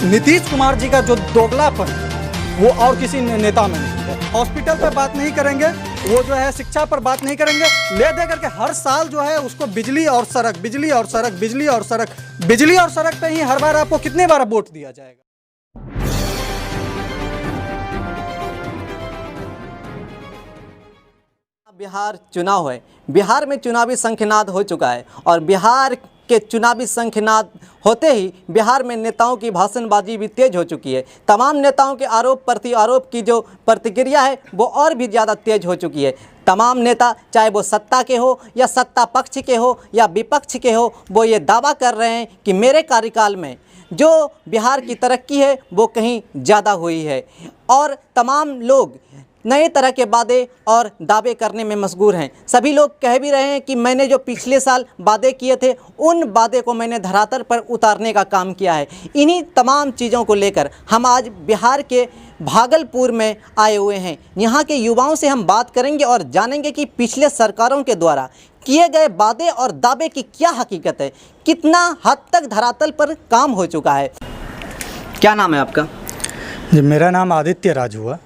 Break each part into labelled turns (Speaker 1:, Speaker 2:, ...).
Speaker 1: नीतीश कुमार जी का जो दोगलापन है वो और किसी नेता में नहीं है। हॉस्पिटल पर बात नहीं करेंगे, वो जो है शिक्षा पर बात नहीं करेंगे, ले दे करके हर साल जो है उसको बिजली और सड़क, बिजली और सड़क, बिजली और सड़क, बिजली और सड़क पे ही हर बार आपको कितने बार वोट दिया जाएगा।
Speaker 2: बिहार चुनाव है, बिहार में चुनावी शंखनाद हो चुका है और बिहार के चुनावी शंखनाद होते ही बिहार में नेताओं की भाषणबाजी भी तेज हो चुकी है। तमाम नेताओं के आरोप प्रति आरोप की जो प्रतिक्रिया है वो और भी ज़्यादा तेज हो चुकी है। तमाम नेता, चाहे वो सत्ता के हो या सत्ता पक्ष के हो या विपक्ष के हो, वो ये दावा कर रहे हैं कि मेरे कार्यकाल में जो बिहार की तरक्की है वो कहीं ज़्यादा हुई है। और तमाम लोग नए तरह के वादे और दावे करने में मशगूल हैं। सभी लोग कह भी रहे हैं कि मैंने जो पिछले साल वादे किए थे उन वादे को मैंने धरातल पर उतारने का काम किया है। इन्हीं तमाम चीज़ों को लेकर हम आज बिहार के भागलपुर में आए हुए हैं। यहाँ के युवाओं से हम बात करेंगे और जानेंगे कि पिछले सरकारों के द्वारा किए गए वादे और दावे की क्या हकीकत है, कितना हद तक धरातल पर काम हो चुका है। क्या नाम है आपका?
Speaker 1: जी, मेरा नाम आदित्य राज हुआ।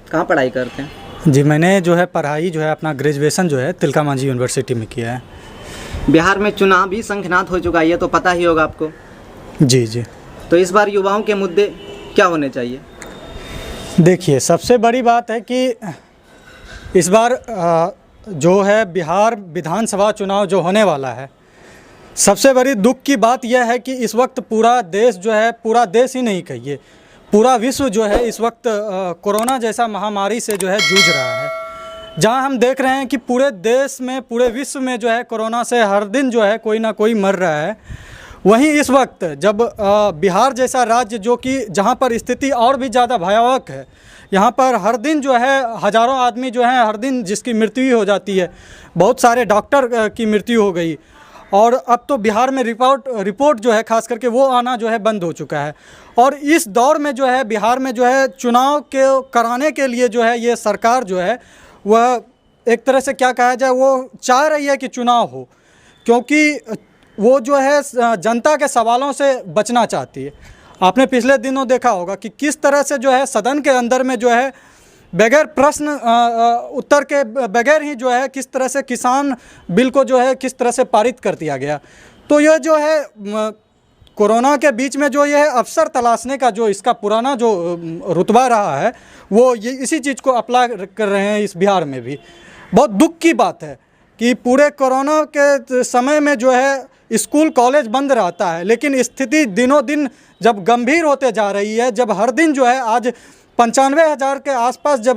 Speaker 2: कहाँ पढ़ाई करते हैं?
Speaker 1: जी, मैंने जो है पढ़ाई जो है अपना ग्रेजुएशन जो है तिलका मांझी यूनिवर्सिटी में किया है।
Speaker 2: बिहार में चुनाव भी शंखनाद हो चुका है, ये तो पता ही होगा आपको।
Speaker 1: जी जी।
Speaker 2: तो इस बार युवाओं के मुद्दे क्या होने चाहिए?
Speaker 1: देखिए, सबसे बड़ी बात है कि इस बार जो है बिहार विधानसभा चुनाव जो होने वाला है, सबसे बड़ी दुख की बात यह है कि इस वक्त पूरा देश जो है, पूरा देश ही नहीं कहिए, पूरा विश्व जो है इस वक्त कोरोना जैसा महामारी से जो है जूझ रहा है। जहां हम देख रहे हैं कि पूरे देश में, पूरे विश्व में जो है कोरोना से हर दिन जो है कोई ना कोई मर रहा है, वहीं इस वक्त जब बिहार जैसा राज्य जो कि जहां पर स्थिति और भी ज़्यादा भयावह है, यहाँ पर हर दिन जो है हज़ारों आदमी जो हैं हर दिन जिसकी मृत्यु हो जाती है, बहुत सारे डॉक्टर की मृत्यु हो गई और अब तो बिहार में रिपोर्ट जो है खास करके वो आना जो है बंद हो चुका है। और इस दौर में जो है बिहार में जो है चुनाव के कराने के लिए जो है ये सरकार जो है वह एक तरह से क्या कहा जाए, वो चाह रही है कि चुनाव हो, क्योंकि वो जो है जनता के सवालों से बचना चाहती है। आपने पिछले दिनों देखा होगा कि किस तरह से जो है सदन के अंदर में जो है बगैर प्रश्न उत्तर के बगैर ही जो है किस तरह से किसान बिल को जो है किस तरह से पारित कर दिया गया। तो यह जो है कोरोना के बीच में जो यह अवसर तलाशने का जो इसका पुराना जो रुतबा रहा है वो ये इसी चीज़ को अप्लाई कर रहे हैं इस बिहार में भी। बहुत दुख की बात है कि पूरे कोरोना के समय में जो है स्कूल कॉलेज बंद रहता है, लेकिन स्थिति दिनों दिन जब गंभीर होते जा रही है, जब हर दिन जो है आज 95,000 के आसपास जब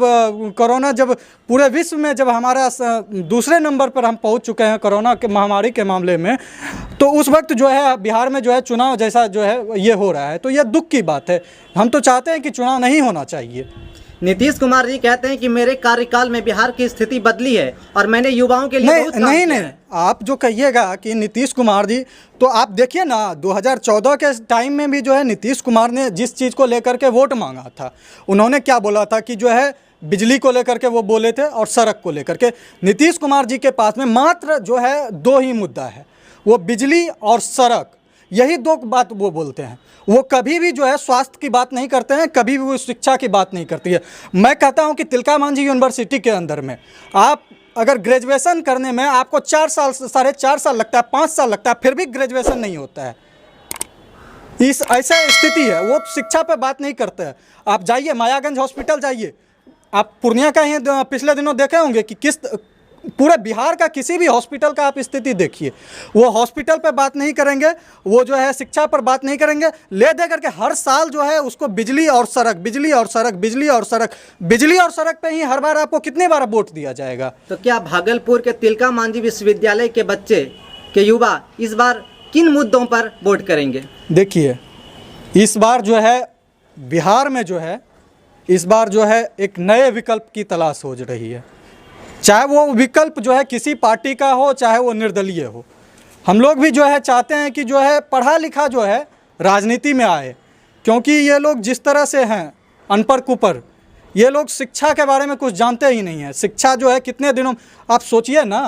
Speaker 1: कोरोना जब पूरे विश्व में जब हमारा दूसरे नंबर पर हम पहुंच चुके हैं कोरोना के महामारी के मामले में, तो उस वक्त जो है बिहार में जो है चुनाव जैसा जो है ये हो रहा है। तो ये दुख की बात है। हम तो चाहते हैं कि चुनाव नहीं होना चाहिए।
Speaker 2: नीतीश कुमार जी कहते हैं कि मेरे कार्यकाल में बिहार की स्थिति बदली है और मैंने युवाओं के लिए बहुत काम किया है।
Speaker 1: आप जो कहिएगा कि नीतीश कुमार जी, तो आप देखिए ना 2014 के टाइम में भी जो है नीतीश कुमार ने जिस चीज़ को लेकर के वोट मांगा था, उन्होंने क्या बोला था कि जो है बिजली को लेकर के वो बोले थे और सड़क को लेकर के। नीतीश कुमार जी के पास में मात्र जो है दो ही मुद्दा है, वो बिजली और सड़क, यही दो बात वो बोलते हैं। वो कभी भी जो है स्वास्थ्य की बात नहीं करते हैं, कभी भी वो शिक्षा की बात नहीं करती है। मैं कहता हूं कि तिलका मांझी यूनिवर्सिटी के अंदर में आप अगर ग्रेजुएशन करने में आपको 4 साल, 4.5 साल लगता है, 5 साल लगता है, फिर भी ग्रेजुएशन नहीं होता है। इस ऐसा स्थिति है, वो शिक्षा पे बात नहीं करते हैं। आप जाइए मायागंज हॉस्पिटल जाइए, आप पूर्णिया का ही पिछले दिनों देखे होंगे कि किस पूरे बिहार का किसी भी हॉस्पिटल का आप स्थिति देखिए, वो हॉस्पिटल पर बात नहीं करेंगे, वो जो है शिक्षा पर बात नहीं करेंगे, ले दे करके हर साल जो है उसको बिजली और सड़क, बिजली और सड़क, बिजली और सड़क, बिजली और सड़क पे ही हर बार आपको कितने बार वोट दिया जाएगा।
Speaker 2: तो क्या भागलपुर के तिलका मांझी विश्वविद्यालय के बच्चे के युवा इस बार किन मुद्दों पर वोट करेंगे?
Speaker 1: देखिए, इस बार जो है बिहार में जो है इस बार जो है एक नए विकल्प की तलाश हो रही है, चाहे वो विकल्प जो है किसी पार्टी का हो, चाहे वो निर्दलीय हो। हम लोग भी जो है चाहते हैं कि जो है पढ़ा लिखा जो है राजनीति में आए, क्योंकि ये लोग जिस तरह से हैं अनपढ़ कुपढ़, ये लोग शिक्षा के बारे में कुछ जानते ही नहीं हैं। शिक्षा जो है कितने दिनों, आप सोचिए ना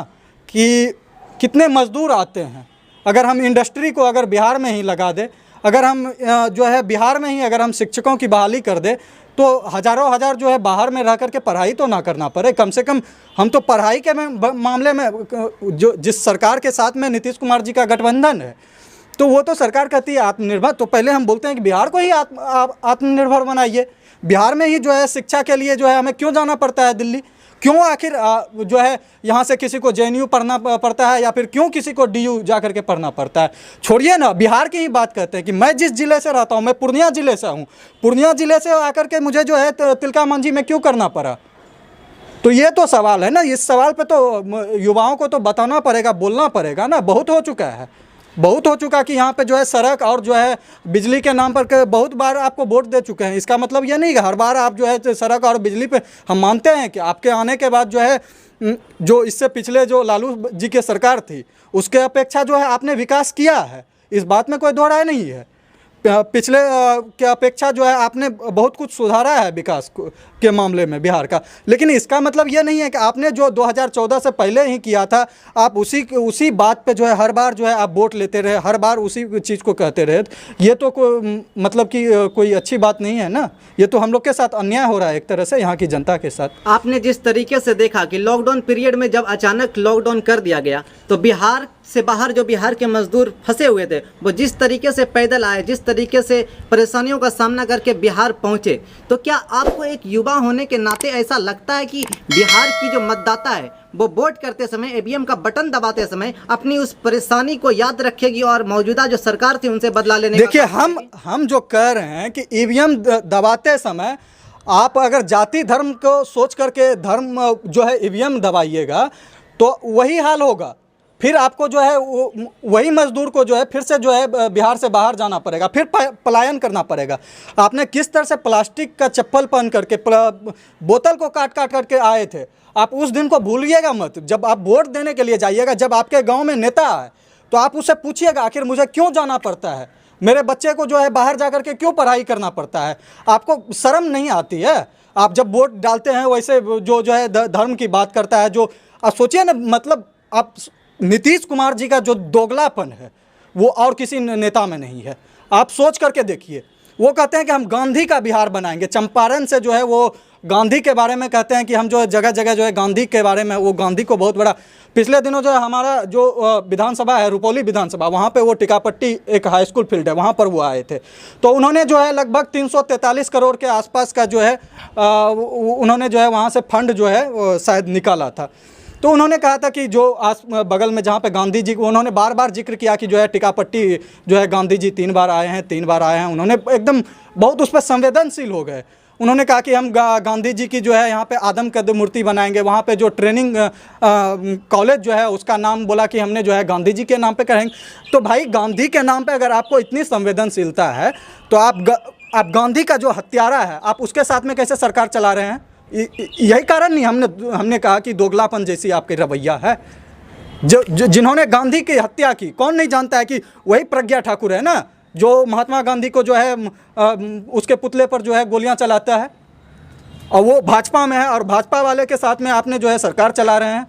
Speaker 1: कि कितने मजदूर आते हैं। अगर हम इंडस्ट्री को अगर बिहार में ही लगा दें, अगर हम जो है बिहार में ही अगर हम शिक्षकों की बहाली कर दे तो हज़ारों हज़ार जो है बाहर में रह करके पढ़ाई तो ना करना पड़े। कम से कम हम तो पढ़ाई के मामले में जो जिस सरकार के साथ में नीतीश कुमार जी का गठबंधन है, तो वो तो सरकार कहती है आत्मनिर्भर, तो पहले हम बोलते हैं कि बिहार को ही आत्मनिर्भर बनाइए। बिहार में ही जो है शिक्षा के लिए जो है हमें क्यों जाना पड़ता है दिल्ली? क्यों आखिर जो है यहाँ से किसी को JNU पढ़ना पड़ता है या फिर क्यों किसी को DU जा करके पढ़ना पड़ता है? छोड़िए ना, बिहार की ही बात करते हैं कि मैं जिस ज़िले से रहता हूँ, मैं पूर्णिया ज़िले से हूँ, पूर्णिया ज़िले से आकर के मुझे जो है तिलका मांझी में क्यों करना पड़ा? तो ये तो सवाल है ना, इस सवाल पे तो युवाओं को तो बताना पड़ेगा, बोलना पड़ेगा ना। बहुत हो चुका है, बहुत हो चुका कि यहाँ पे जो है सड़क और जो है बिजली के नाम पर बहुत बार आपको वोट दे चुके हैं। इसका मतलब ये नहीं कि हर बार आप जो है सड़क और बिजली पे, हम मानते हैं कि आपके आने के बाद जो है जो इससे पिछले जो लालू जी की सरकार थी उसके अपेक्षा जो है आपने विकास किया है, इस बात में कोई दो राय नहीं है। पिछले के अपेक्षा जो है आपने बहुत कुछ सुधारा है विकास के मामले में बिहार का। लेकिन इसका मतलब ये नहीं है कि आपने जो 2014 से पहले ही किया था आप उसी बात पे जो है हर बार जो है आप वोट लेते रहे, हर बार उसी चीज़ को कहते रहे। ये तो मतलब कि कोई अच्छी बात नहीं है ना। ये तो हम लोग के साथ अन्याय हो रहा है एक तरह से, यहाँ की जनता के साथ।
Speaker 2: आपने जिस तरीके से देखा कि लॉकडाउन पीरियड में जब अचानक लॉकडाउन कर दिया गया तो बिहार से बाहर जो बिहार के मजदूर फंसे हुए थे वो जिस तरीके से पैदल आए, जिस तरीके से परेशानियों का सामना करके बिहार पहुंचे, तो क्या आपको एक युवा होने के नाते ऐसा लगता है कि बिहार की जो मतदाता है वो वोट करते समय EVM का बटन दबाते समय अपनी उस परेशानी को याद रखेगी और मौजूदा जो सरकार थी उनसे बदला लेने
Speaker 1: देखिए, हम जो कह रहे हैं कि EVM दबाते समय आप अगर जाति धर्म को सोच करके धर्म जो है EVM दबाइएगा तो वही हाल होगा। फिर आपको जो है वही मजदूर को जो है फिर से जो है बिहार से बाहर जाना पड़ेगा, फिर पलायन करना पड़ेगा। आपने किस तरह से प्लास्टिक का चप्पल पहन करके बोतल को काट काट करके आए थे, आप उस दिन को भूलिएगा मत। जब आप वोट देने के लिए जाइएगा, जब आपके गांव में नेता है तो आप उससे पूछिएगा आखिर मुझे क्यों जाना पड़ता है, मेरे बच्चे को जो है बाहर जा करके क्यों पढ़ाई करना पड़ता है? आपको शर्म नहीं आती है? आप जब वोट डालते हैं वैसे जो है धर्म की बात करता है, जो आप सोचिए ना, मतलब आप नीतीश कुमार जी का जो दोगलापन है वो और किसी नेता में नहीं है। आप सोच करके देखिए, वो कहते हैं कि हम गांधी का बिहार बनाएंगे। चंपारण से जो है वो गांधी के बारे में कहते हैं कि हम जो है जगह जगह जो है गांधी के बारे में, वो गांधी को बहुत बड़ा। पिछले दिनों जो है हमारा जो विधानसभा है, रुपौली विधानसभा, वहाँ पे वो टिकापट्टी एक हाई स्कूल फील्ड है, वहाँ पर वो आए थे। तो उन्होंने जो है लगभग 343 करोड़ के आसपास का जो है उन्होंने जो है वहाँ से फंड जो है शायद निकाला था। तो उन्होंने कहा था कि जो बगल में जहाँ पे गांधी जी को उन्होंने बार बार जिक्र किया कि जो है टिकापट्टी जो है गांधी जी 3 बार आए हैं, 3 बार आए हैं। उन्होंने एकदम बहुत उस पर संवेदनशील हो गए। उन्होंने कहा कि हम गांधी जी की जो है यहाँ पे आदम कद मूर्ति बनाएंगे, वहाँ पे जो ट्रेनिंग कॉलेज जो है उसका नाम बोला कि हमने जो है गांधी जी के नाम पे करेंगे। तो भाई, गांधी के नाम पे अगर आपको इतनी संवेदनशीलता है तो आप गांधी का जो हत्यारा है आप उसके साथ में कैसे सरकार चला रहे हैं? यही कारण नहीं हमने कहा कि दोगलापन जैसी आपकी रवैया है। जिन्होंने गांधी की हत्या की, कौन नहीं जानता है कि वही प्रज्ञा ठाकुर है ना, जो महात्मा गांधी को जो है उसके पुतले पर जो है गोलियां चलाता है, और वो भाजपा में है और भाजपा वाले के साथ में आपने जो है सरकार चला रहे हैं।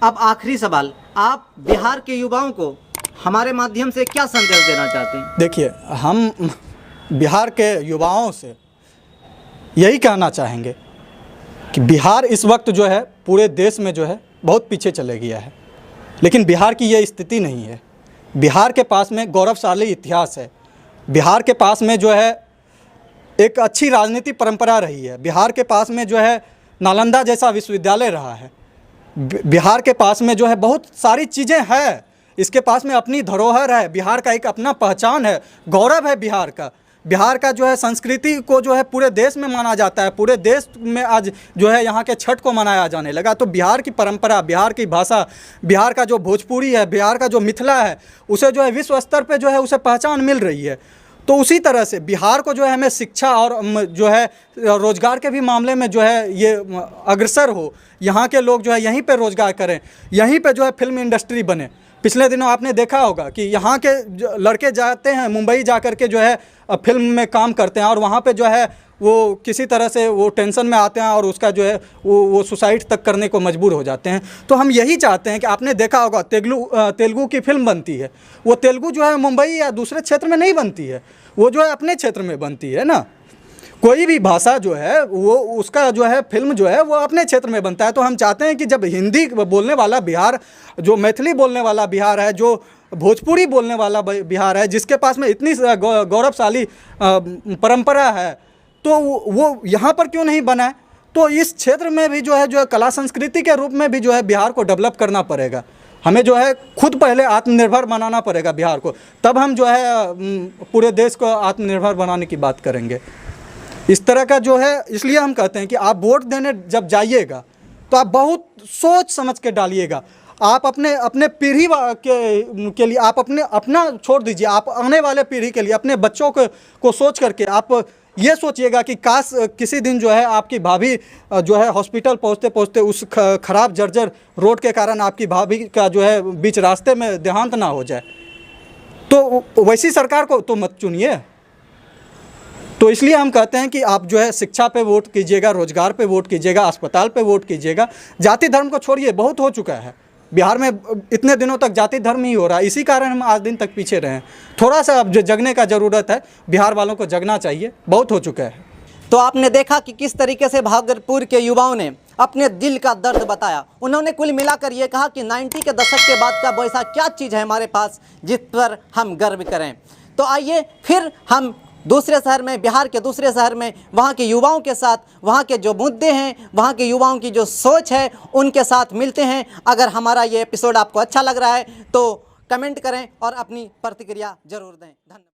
Speaker 2: अब आखिरी सवाल, आप बिहार के युवाओं को हमारे माध्यम से क्या संदेश देना चाहते हैं?
Speaker 1: देखिए, हम बिहार के युवाओं से यही कहना चाहेंगे कि बिहार इस वक्त जो है पूरे देश में जो है बहुत पीछे चले गया है, लेकिन बिहार की ये स्थिति नहीं है। बिहार के पास में गौरवशाली इतिहास है, बिहार के पास में जो है एक अच्छी राजनीति परंपरा रही है, बिहार के पास में जो है नालंदा जैसा विश्वविद्यालय रहा है, बिहार के पास में जो है बहुत सारी चीज़ें हैं, इसके पास में अपनी धरोहर है, बिहार का एक अपना पहचान है, गौरव है बिहार का। बिहार का जो है संस्कृति को जो है पूरे देश में माना जाता है, पूरे देश में आज जो है यहाँ के छठ को मनाया जाने लगा। तो बिहार की परंपरा, बिहार की भाषा, बिहार का जो भोजपुरी है, बिहार का जो मिथिला है, उसे जो है विश्व स्तर पे जो है उसे पहचान मिल रही है। तो उसी तरह से बिहार को जो है हमें शिक्षा और जो है रोज़गार के भी मामले में जो है ये अग्रसर हो, यहाँ के लोग जो है यहीं पे रोज़गार करें, यहीं पे जो है फिल्म इंडस्ट्री बने। पिछले दिनों आपने देखा होगा कि यहाँ के लड़के जाते हैं मुंबई जा कर के जो है फिल्म में काम करते हैं, और वहाँ पे जो है वो किसी तरह से वो टेंशन में आते हैं और उसका जो है वो सुसाइड तक करने को मजबूर हो जाते हैं। तो हम यही चाहते हैं कि आपने देखा होगा तेलुगु की फिल्म बनती है, वो तेलुगु जो है मुंबई या दूसरे क्षेत्र में नहीं बनती है, वो जो है अपने क्षेत्र में बनती है ना। कोई भी भाषा जो है वो उसका जो है फिल्म जो है वो अपने क्षेत्र में बनता है। तो हम चाहते हैं कि जब हिंदी बोलने वाला बिहार, जो मैथिली बोलने वाला बिहार है, जो भोजपुरी बोलने वाला बिहार है, जिसके पास में इतनी गौरवशाली परंपरा है, तो वो यहाँ पर क्यों नहीं बना है? तो इस क्षेत्र में भी जो है कला संस्कृति के रूप में भी जो है बिहार को डेवलप करना पड़ेगा। हमें जो है खुद पहले आत्मनिर्भर बनाना पड़ेगा बिहार को, तब हम जो है पूरे देश को आत्मनिर्भर बनाने की बात करेंगे। इस तरह का जो है, इसलिए हम कहते हैं कि आप वोट देने जब जाइएगा तो आप बहुत सोच समझ के डालिएगा। आप अपने पीढ़ी के लिए आप अपना छोड़ दीजिए, आप आने वाले पीढ़ी के लिए, अपने बच्चों को सोच करके आप ये सोचिएगा कि काश किसी दिन जो है आपकी भाभी जो है हॉस्पिटल पहुंचते पहुंचते उस खराब जर्जर रोड के कारण आपकी भाभी का जो है बीच रास्ते में देहांत ना हो जाए। तो वैसी सरकार को तो मत चुनिए। तो इसलिए हम कहते हैं कि आप जो है शिक्षा पे वोट कीजिएगा, रोजगार पे वोट कीजिएगा, अस्पताल पे वोट कीजिएगा। जाति धर्म को छोड़िए, बहुत हो चुका है बिहार में, इतने दिनों तक जाति धर्म ही हो रहा है, इसी कारण हम आज दिन तक पीछे रहे हैं। थोड़ा सा अब जो जगने का ज़रूरत है, बिहार वालों को जगना चाहिए, बहुत हो चुका है।
Speaker 2: तो आपने देखा कि किस तरीके से भागलपुर के युवाओं ने अपने दिल का दर्द बताया। उन्होंने कुल मिलाकर ये कहा कि 90 के दशक के बाद का वैसा क्या चीज़ है हमारे पास जिस पर हम गर्व करें। तो आइए फिर हम दूसरे शहर में, बिहार के दूसरे शहर में, वहाँ के युवाओं के साथ, वहाँ के जो मुद्दे हैं, वहाँ के युवाओं की जो सोच है, उनके साथ मिलते हैं। अगर हमारा ये एपिसोड आपको अच्छा लग रहा है तो कमेंट करें और अपनी प्रतिक्रिया जरूर दें। धन्यवाद।